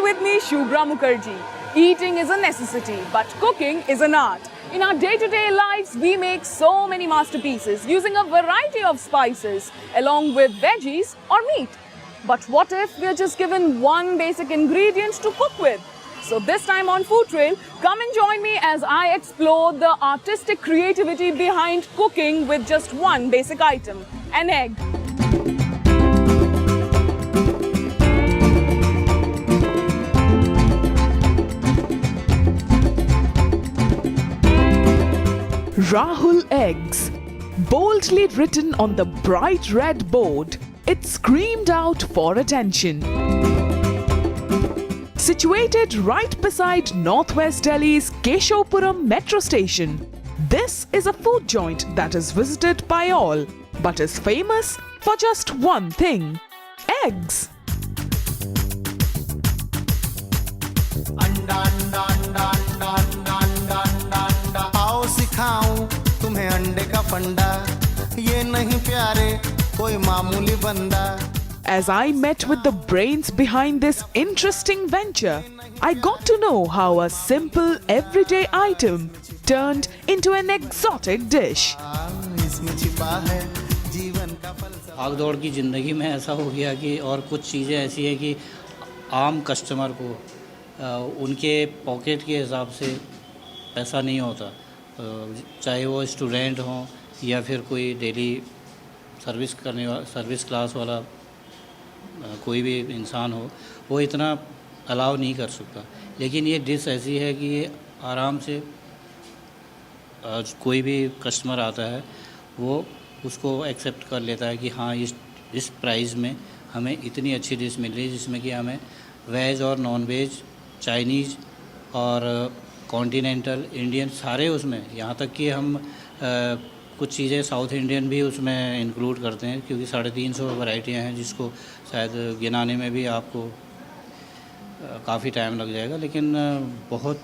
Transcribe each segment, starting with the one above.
with me, Shubhra Mukherjee. Eating is a necessity, but cooking is an art. In our day-to-day lives, we make so many masterpieces using a variety of spices, along with veggies or meat. But what if we're just given one basic ingredient to cook with? So this time on Food Trail, come and join me as I explore the artistic creativity behind cooking with just one basic item, an egg. Rahul Eggs. Boldly written on the bright red board, it screamed out for attention. Situated right beside Northwest Delhi's Keshavpuram metro station, this is a food joint that is visited by all, but is famous for just one thing: eggs. तुम्हें अंडे का फंडा ये नहीं प्यारे कोई मामूली बंदा. As I met with the brains behind this interesting venture, I got to know how a simple everyday item turned into an exotic dish. इसमें छिपा है जीवन का फलसफा. भाग दौड़ की ज़िंदगी में ऐसा हो गया कि और कुछ चीज़ें ऐसी है कि आम कस्टमर को उनके पॉकेट के हिसाब से पैसा नहीं होता, चाहे वो स्टूडेंट हों या फिर कोई डेली सर्विस क्लास वाला कोई भी इंसान हो, वो इतना अलाउ नहीं कर सकता. लेकिन ये डिश ऐसी है कि ये आराम से कोई भी कस्टमर आता है वो उसको एक्सेप्ट कर लेता है कि हाँ इस प्राइस में हमें इतनी अच्छी डिश मिल रही है जिसमें कि हमें वेज और नॉन वेज, चाइनीज़ और कॉन्टिनेंटल, इंडियन सारे उसमें, यहाँ तक कि हम कुछ चीज़ें साउथ इंडियन भी उसमें इंक्लूड करते हैं, क्योंकि 350 वैरायटियाँ हैं जिसको शायद गिनाने में भी आपको काफ़ी टाइम लग जाएगा. लेकिन बहुत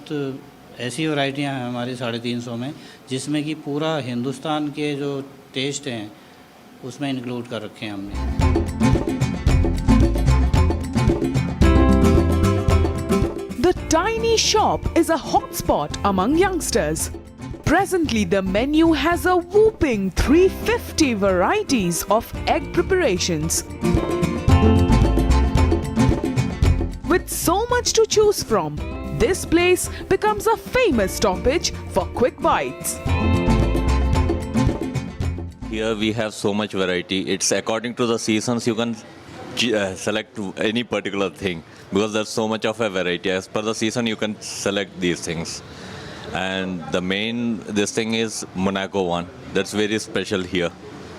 ऐसी वैरायटियाँ हैं हमारी 350 में जिसमें कि पूरा हिंदुस्तान के जो टेस्ट हैं उसमें इंक्लूड कर रखे हैं हमने. The tiny shop is a hotspot among youngsters. Presently, the menu has a whopping 350 varieties of egg preparations. With so much to choose from, this place becomes a famous stoppage for quick bites. Here we have so much variety. It's according to the seasons. You can select any particular thing because there's so much of a variety. As per the season, you can select these things. And the main this thing is Monaco one. That's very special here.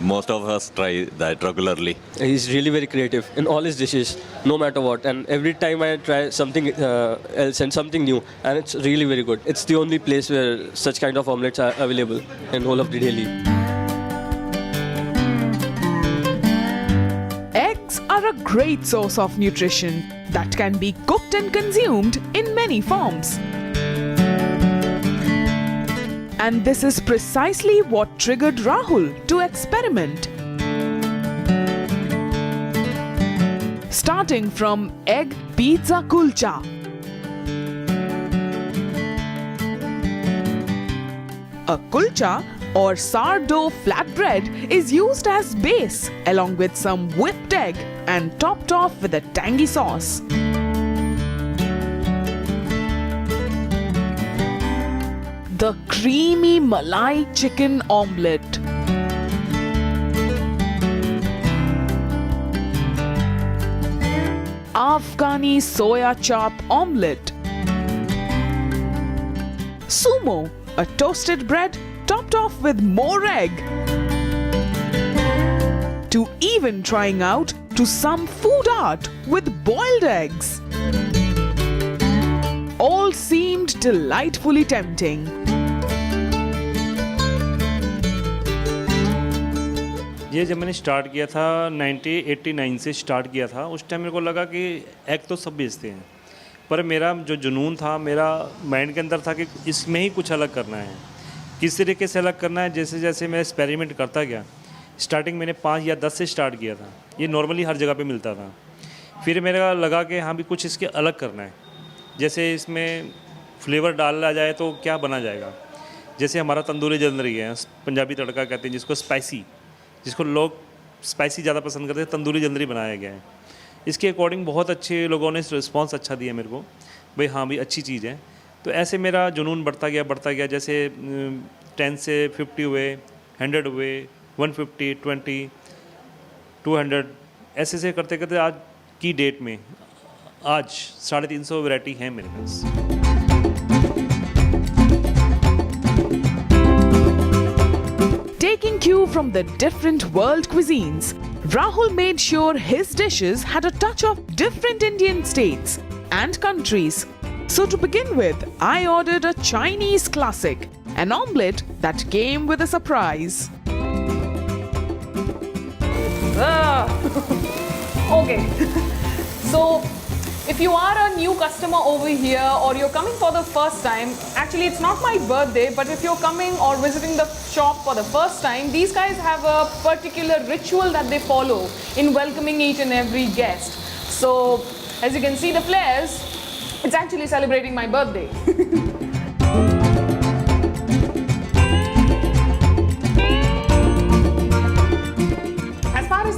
Most of us try that regularly. He's really very creative in all his dishes, no matter what. And every time I try something else and something new, and it's really very good. It's the only place where such kind of omelets are available in whole of the Delhi. Eggs are a great source of nutrition that can be cooked and consumed in many forms. And this is precisely what triggered Rahul to experiment. Starting from egg pizza kulcha, a kulcha or sourdough flatbread is used as base along with some whipped egg and topped off with a tangy sauce. The creamy Malai chicken omelette. Afghani soya chop omelette. Sumo, a toasted bread topped off with more egg. To even trying out to some food art with boiled eggs. All seemed delightfully tempting. ये जब मैंने start किया था 1989 से start किया था, उस time मेरे को लगा कि एग तो सब बेचते हैं, पर मेरा जो जुनून था, मेरा माइंड के अंदर था कि इसमें ही कुछ अलग करना है. किस तरीके से अलग करना है, जैसे जैसे मैं एक्सपेरिमेंट करता गया. स्टार्टिंग मैंने 5 या 10 से स्टार्ट किया था. ये नॉर्मली हर जगह पे मिलता था. फिर मेरा लगा कि हाँ भी कुछ इसके अलग करना है, जैसे इसमें फ्लेवर डाला जाए तो क्या बना जाएगा। जैसे हमारा तंदूरी जलंधरी है, पंजाबी तड़का कहते हैं जिसको, स्पाइसी, जिसको लोग स्पाइसी ज़्यादा पसंद करते हैं, तंदूरी जलंधरी बनाया गया है। इसके अकॉर्डिंग बहुत अच्छे लोगों ने रिस्पॉन्स अच्छा दिया मेरे को, भाई हाँ भाई अच्छी चीज़ है। तो ऐसे मेरा जुनून बढ़ता गया, जैसे 10 से 50 हुए, 100 हुए, 150, 20, 200, ऐसे करते करते आज की डेट में आज 350 वैरायटी हैं मेरे पास। Taking cue from the different world cuisines, Rahul made sure his dishes had a touch of different Indian states and countries. So to begin with, I ordered a Chinese classic, an omelette that came with a surprise. Okay, so if you are a new customer over here or you're coming for the first time, actually it's not my birthday, but if you're coming or visiting the shop for the first time, these guys have a particular ritual that they follow in welcoming each and every guest. So as you can see the flares, it's actually celebrating my birthday.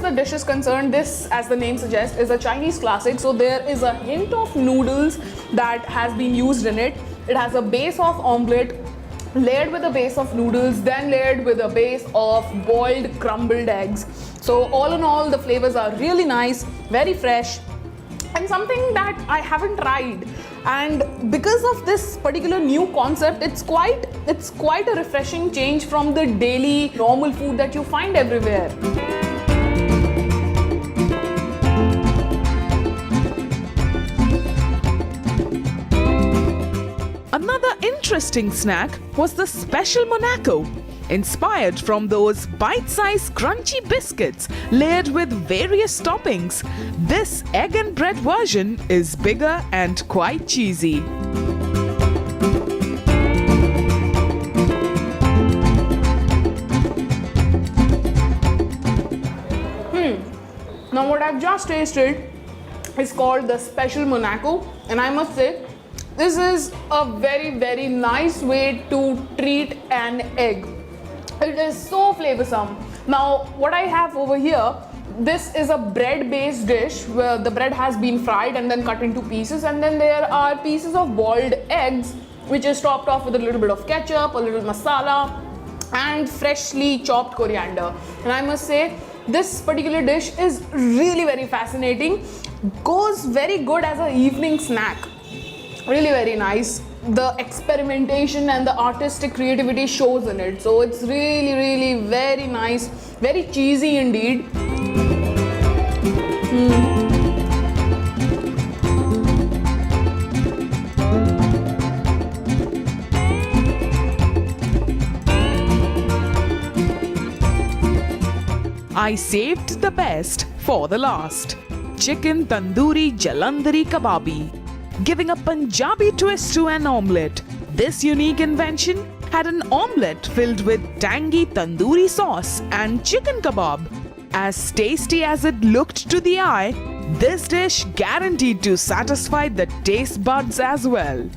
The dish is concerned, this, as the name suggests, is a Chinese classic. So there is a hint of noodles that has been used in it. It has a base of omelette, layered with a base of noodles, then layered with a base of boiled crumbled eggs. So all in all, the flavors are really nice, very fresh, and something that I haven't tried. And because of this particular new concept, it's quite a refreshing change from the daily normal food that you find everywhere. Another interesting snack was the Special Monaco, inspired from those bite-sized crunchy biscuits layered with various toppings. This egg and bread version is bigger and quite cheesy. Now what I've just tasted is called the Special Monaco, and I must say this is a very nice way to treat an egg. It is so flavoursome. Now what I have over here, this is a bread based dish where the bread has been fried and then cut into pieces, and then there are pieces of boiled eggs which is topped off with a little bit of ketchup, a little masala and freshly chopped coriander. And I must say this particular dish is really very fascinating, goes very good as an evening snack. Really very nice. The experimentation and the artistic creativity shows in it. So it's really very nice, very cheesy indeed. I saved the best for the last. Chicken Tandoori Jalandhari Kababi. Giving a Punjabi twist to an omelette, this unique invention had an omelette filled with tangy tandoori sauce and chicken kebab. As tasty as it looked to the eye, this dish guaranteed to satisfy the taste buds as well.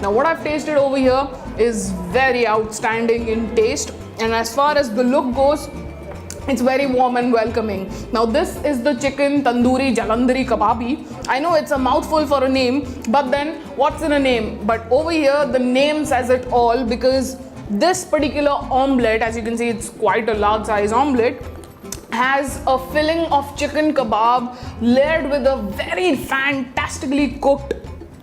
Now what I've tasted over here is very outstanding in taste, and as far as the look goes, it's very warm and welcoming. Now this is the chicken tandoori jalandhari kababi. I know it's a mouthful for a name, but then what's in a name? But over here the name says it all, because this particular omelette, as you can see, it's quite a large size omelette, has a filling of chicken kebab layered with a very fantastically cooked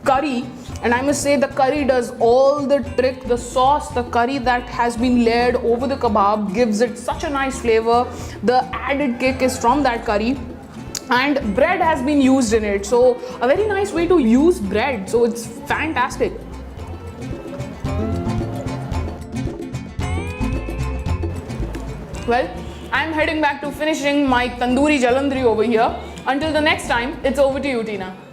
curry. And I must say the curry does all the trick. The sauce, the curry that has been layered over the kebab gives it such a nice flavor. The added kick is from that curry, and bread has been used in it. So a very nice way to use bread. So it's fantastic. Well, I'm heading back to finishing my tandoori jalandhari over here. Until the next time, it's over to you, Tina.